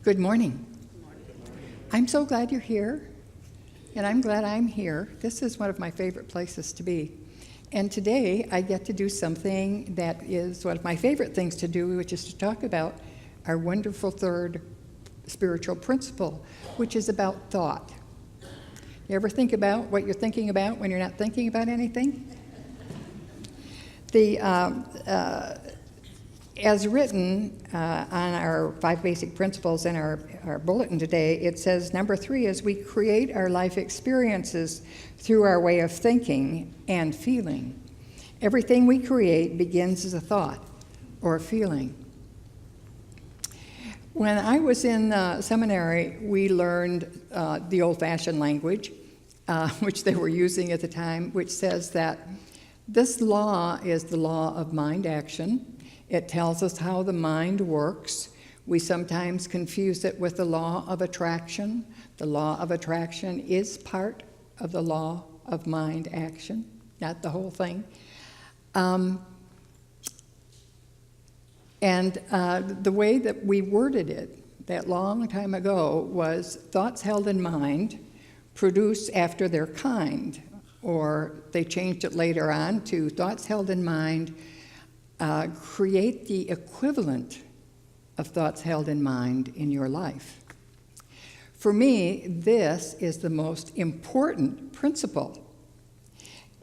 Good morning. I'm so glad you're here, and I'm glad I'm here. This is one of my favorite places to be. And today I get to do something that is one of my favorite things to do, which is to talk about our wonderful third spiritual principle, which is about thought. You ever think about what you're thinking about when you're not thinking about anything? As written on our 5 basic principles in our bulletin today, it says number 3 is we create our life experiences through our way of thinking and feeling. Everything we create begins as a thought or a feeling. When I was in seminary, we learned the old-fashioned language, which they were using at the time, which says that this law is the law of mind action. It tells us how the mind works. We sometimes confuse it with the law of attraction. The law of attraction is part of the law of mind action, not the whole thing. And the way that we worded it that long time ago was thoughts held in mind produce after their kind, or they changed it later on to thoughts held in mind create the equivalent of thoughts held in mind in your life. For me, this is the most important principle.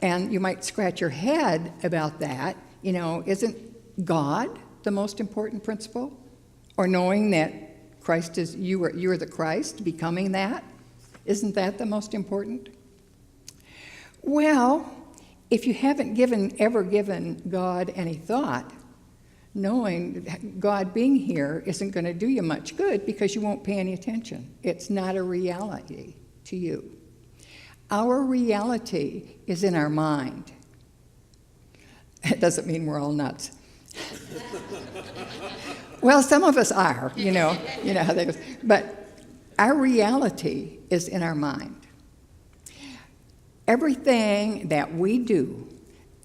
And you might scratch your head about that. You know, isn't God the most important principle? Or knowing that Christ is, you're the Christ, becoming that? Isn't that the most important? Well, if you haven't ever given God any thought, knowing God being here isn't going to do you much good because you won't pay any attention. It's not a reality to you. Our reality is in our mind. It doesn't mean we're all nuts. Well, some of us are, you know how that goes. But our reality is in our mind. Everything that we do,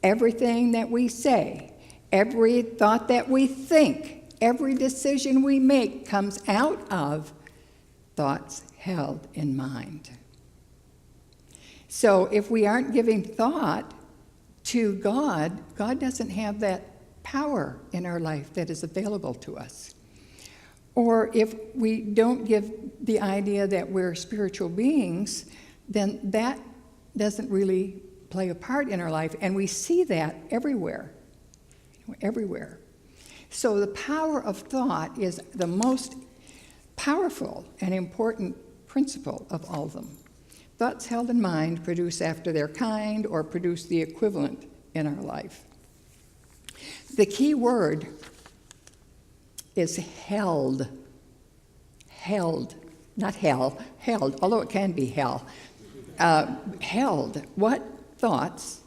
everything that we say, every thought that we think, every decision we make comes out of thoughts held in mind. So if we aren't giving thought to God, God doesn't have that power in our life that is available to us. Or if we don't give the idea that we're spiritual beings, then that doesn't really play a part in our life, and we see that everywhere. Everywhere. So the power of thought is the most powerful and important principle of all of them. Thoughts held in mind produce after their kind or produce the equivalent in our life. The key word is held. Held, not hell, held, although it can be hell. Held. What thoughts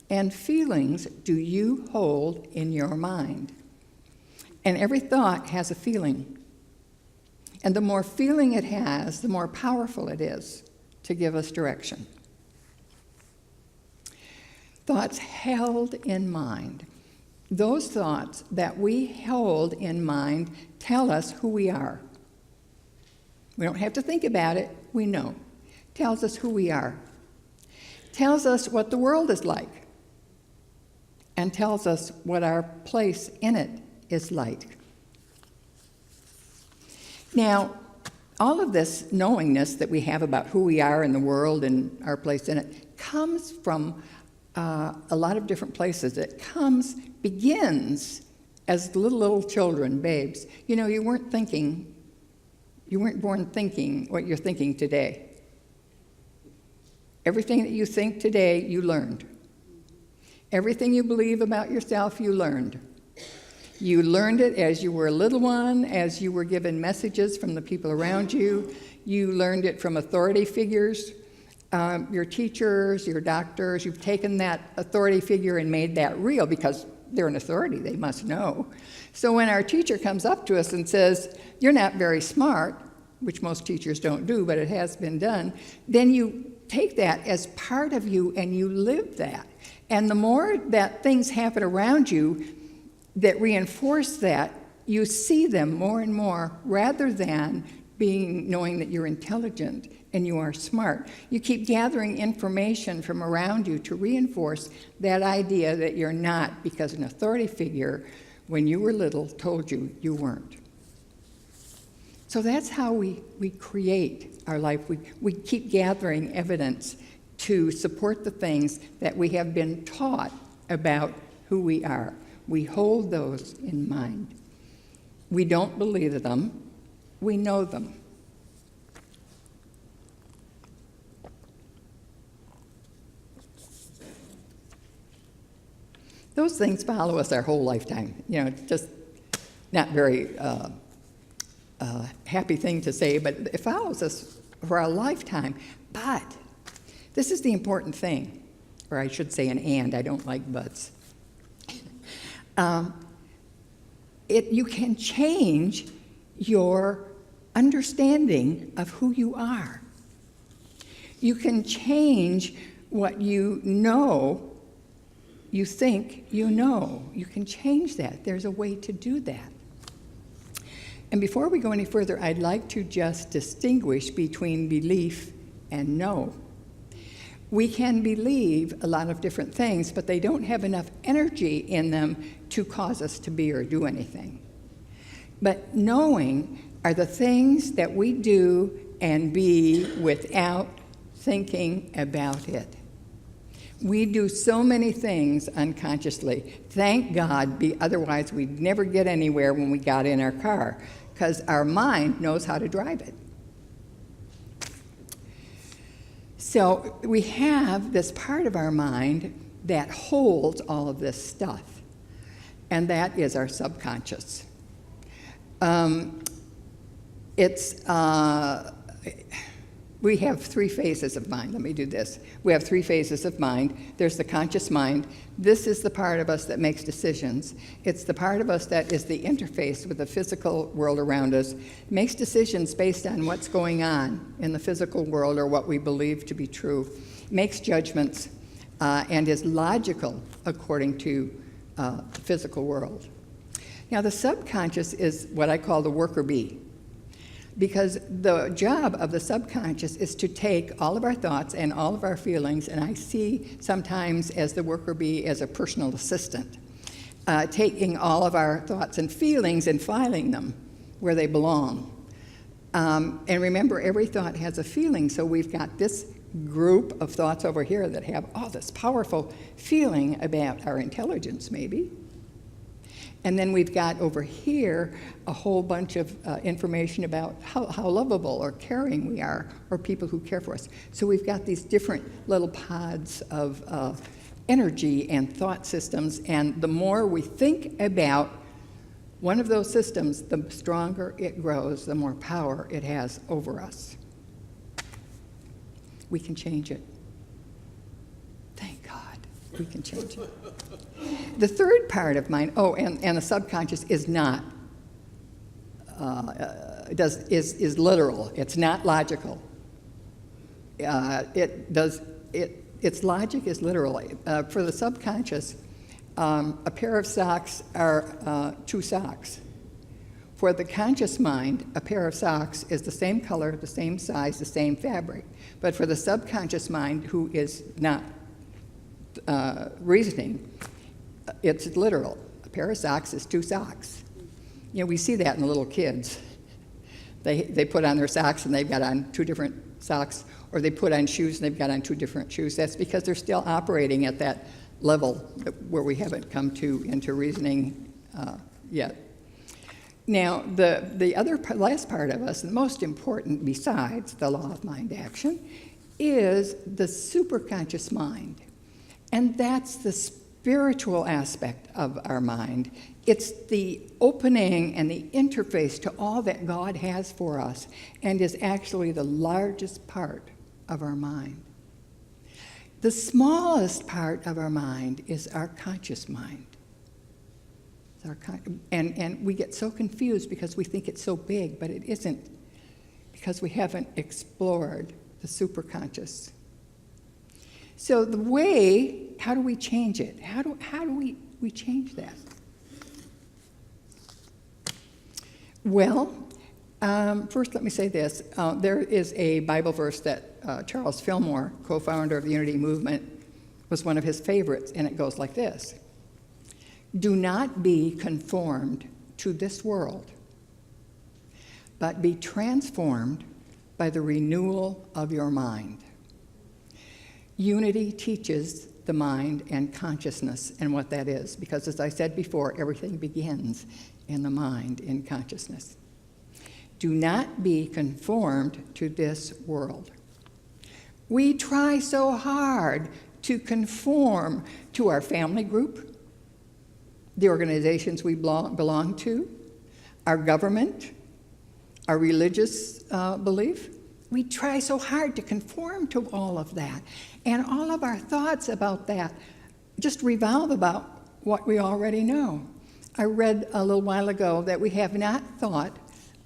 and feelings do you hold in your mind? And every thought has a feeling. And the more feeling it has, the more powerful it is to give us direction. Thoughts held in mind. Those thoughts that we hold in mind tell us who we are. We don't have to think about it, we know. Tells us who we are. Tells us what the world is like. And tells us what our place in it is like. Now, all of this knowingness that we have about who we are in the world and our place in it comes from a lot of different places. It begins as little children, babes. You know, you weren't born thinking what you're thinking today. Everything that you think today, you learned. Everything you believe about yourself, you learned. You learned it as you were a little one, as you were given messages from the people around you. You learned it from authority figures, your teachers, your doctors. You've taken that authority figure and made that real because they're an authority, they must know. So when our teacher comes up to us and says, "You're not very smart," which most teachers don't do, but it has been done, then you take that as part of you and you live that. And the more that things happen around you that reinforce that, you see them more and more rather than knowing that you're intelligent and you are smart. You keep gathering information from around you to reinforce that idea that you're not, because an authority figure, when you were little, told you you weren't. So that's how we create our life. We keep gathering evidence to support the things that we have been taught about who we are. We hold those in mind. We don't believe them. We know them. Those things follow us our whole lifetime. Just not very happy thing to say, but it follows us for our lifetime. But this is the important thing, or I should say and, I don't like buts. You can change your understanding of who you are. You can change what you know, you think you know. You can change that. There's a way to do that. And before we go any further, I'd like to just distinguish between belief and know. We can believe a lot of different things, but they don't have enough energy in them to cause us to be or do anything. But knowing are the things that we do and be without thinking about it. We do so many things unconsciously. Thank God, otherwise we'd never get anywhere when we got in our car, because our mind knows how to drive it. So we have this part of our mind that holds all of this stuff, and that is our subconscious. We have three phases of mind. Let me do this. We have three phases of mind. There's the conscious mind. This is the part of us that makes decisions. It's the part of us that is the interface with the physical world around us, makes decisions based on what's going on in the physical world or what we believe to be true, makes judgments, and is logical according to the physical world. Now, the subconscious is what I call the worker bee, because the job of the subconscious is to take all of our thoughts and all of our feelings, and I see sometimes as the worker bee as a personal assistant, taking all of our thoughts and feelings and filing them where they belong. And remember, every thought has a feeling, so we've got this group of thoughts over here that have this powerful feeling about our intelligence, maybe. And then we've got over here a whole bunch of information about how lovable or caring we are, or people who care for us. So we've got these different little pods of energy and thought systems, and the more we think about one of those systems, the stronger it grows, the more power it has over us. We can change it. Thank God, we can change it. The third part of mind, and the subconscious is not, is literal. It's not logical. Its logic is literal. For the subconscious, a pair of socks are two socks. For the conscious mind, a pair of socks is the same color, the same size, the same fabric. But for the subconscious mind, who is not reasoning, it's literal. A pair of socks is two socks. We see that in the little kids. They put on their socks and they've got on two different socks, or they put on shoes and they've got on two different shoes. That's because they're still operating at that level where we haven't come into reasoning yet. Now, the last part of us, the most important besides the law of mind action, is the superconscious mind. And that's the spiritual aspect of our mind. It's the opening and the interface to all that God has for us, and is actually the largest part of our mind. The smallest part of our mind is our conscious mind. And we get so confused because we think it's so big, but it isn't, because we haven't explored the superconscious. So how do we change it? How do we change that? Well, first let me say this. There is a Bible verse that Charles Fillmore, co-founder of the Unity Movement, was one of his favorites, and it goes like this. Do not be conformed to this world, but be transformed by the renewal of your mind. Unity teaches the mind and consciousness and what that is, because as I said before, everything begins in the mind, in consciousness. Do not be conformed to this world. We try so hard to conform to our family group, the organizations we belong to, our government, our religious belief. We try so hard to conform to all of that. And all of our thoughts about that just revolve about what we already know. I read a little while ago that we have not thought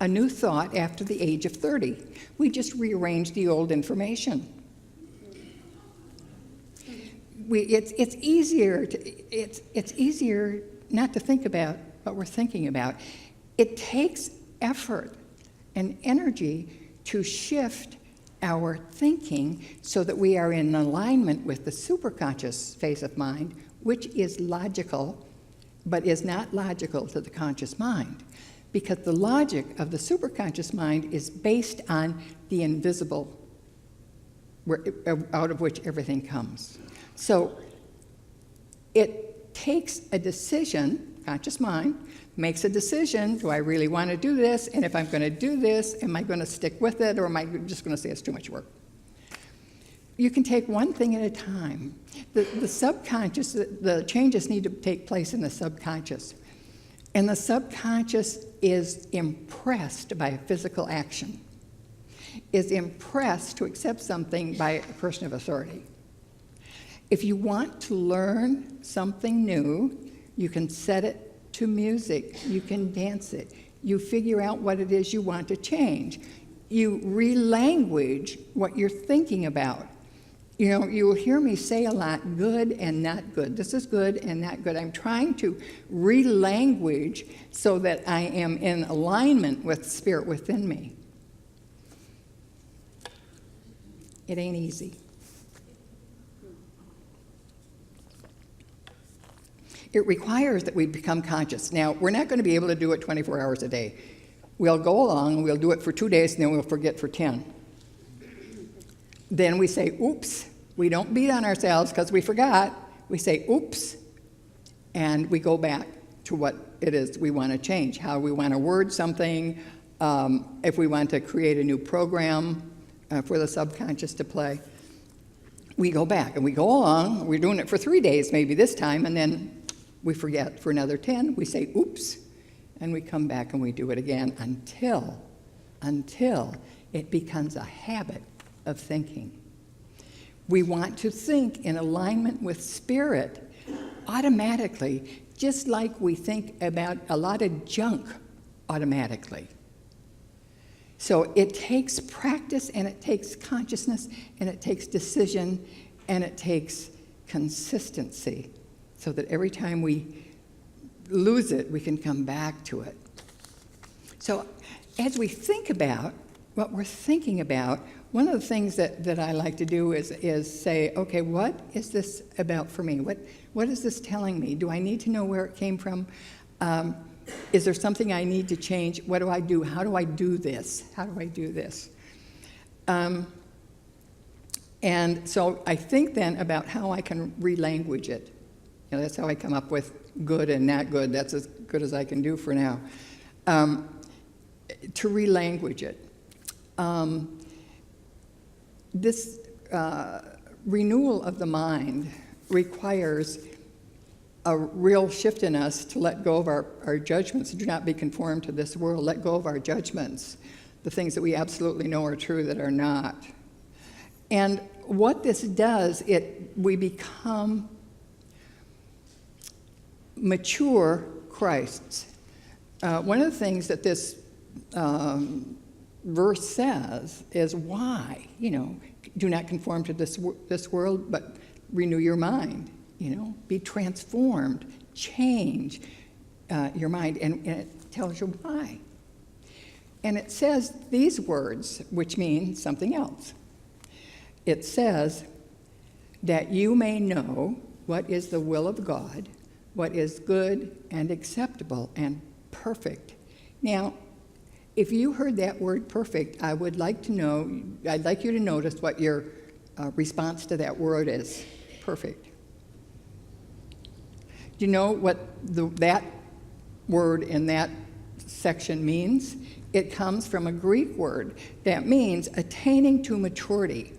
a new thought after the age of 30. We just rearrange the old information. It's easier not to think about what we're thinking about. It takes effort and energy to shift our thinking so that we are in alignment with the superconscious phase of mind, which is logical, but is not logical to the conscious mind. Because the logic of the superconscious mind is based on the invisible, out of which everything comes. So it takes a decision, conscious mind makes a decision, do I really want to do this? And if I'm going to do this, am I going to stick with it, or am I just going to say it's too much work? You can take one thing at a time. The subconscious, the changes need to take place in the subconscious. And the subconscious is impressed by a physical action, is impressed to accept something by a person of authority. If you want to learn something new, you can set it to music, you can dance it, you figure out what it is you want to change. You relanguage what you're thinking about. You know, you will hear me say a lot, good and not good. This is good and not good. I'm trying to relanguage so that I am in alignment with the spirit within me. It ain't easy. It requires that we become conscious. Now, we're not going to be able to do it 24 hours a day. We'll go along, we'll do it for 2 days, and then we'll forget for 10. Then we say, oops. We don't beat on ourselves because we forgot. We say, oops, and we go back to what it is we want to change, how we want to word something, if we want to create a new program for the subconscious to play. We go back, and we go along. We're doing it for 3 days maybe this time, and then we forget for another 10. We say, oops, and we come back and we do it again until it becomes a habit of thinking. We want to think in alignment with spirit automatically, just like we think about a lot of junk automatically. So it takes practice, and it takes consciousness, and it takes decision, and it takes consistency, so that every time we lose it, we can come back to it. So as we think about what we're thinking about, one of the things that I like to do is say, okay, what is this about for me? What is this telling me? Do I need to know where it came from? Is there something I need to change? What do I do? How do I do this? How do I do this? And so I think then about how I can relanguage it. You know, that's how I come up with good and not good. That's as good as I can do for now. To relanguage it. This renewal of the mind requires a real shift in us to let go of our judgments. Do not be conformed to this world. Let go of our judgments, the things that we absolutely know are true that are not. And what this does, we become mature Christs. One of the things that this verse says is why, do not conform to this world, but renew your mind, be transformed, change your mind, and it tells you why. And it says these words, which mean something else. It says that you may know what is the will of God, what is good and acceptable and perfect. Now, if you heard that word perfect, I'd like you to notice what your response to that word is. Perfect. Do you know what that word in that section means? It comes from a Greek word that means attaining to maturity.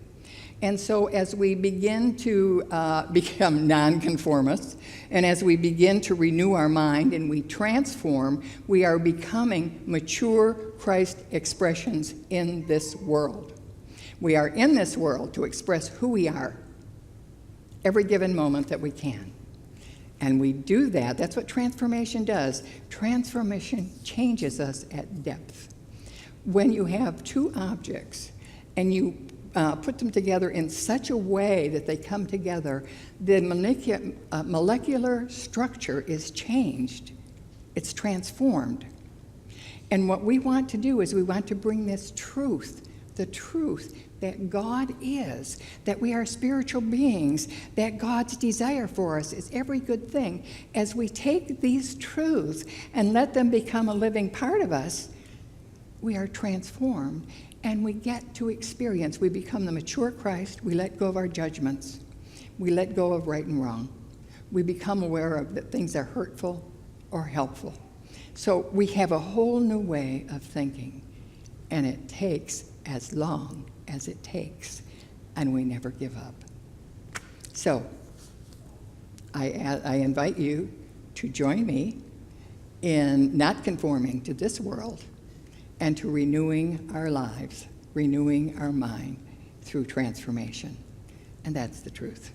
And so as we begin to become nonconformists, and as we begin to renew our mind and we transform, we are becoming mature Christ expressions in this world. We are in this world to express who we are every given moment that we can. And we do that. That's what transformation does. Transformation changes us at depth. When you have two objects and you put them together in such a way that they come together, the molecular structure is changed. It's transformed. And what we want to do is we want to bring this truth, the truth that God is, that we are spiritual beings, that God's desire for us is every good thing. As we take these truths and let them become a living part of us, we are transformed. And we get to experience, we become the mature Christ, we let go of our judgments, we let go of right and wrong. We become aware of that things are hurtful or helpful. So we have a whole new way of thinking, and it takes as long as it takes, and we never give up. So I invite you to join me in not conforming to this world, and to renewing our lives, renewing our mind through transformation. And that's the truth.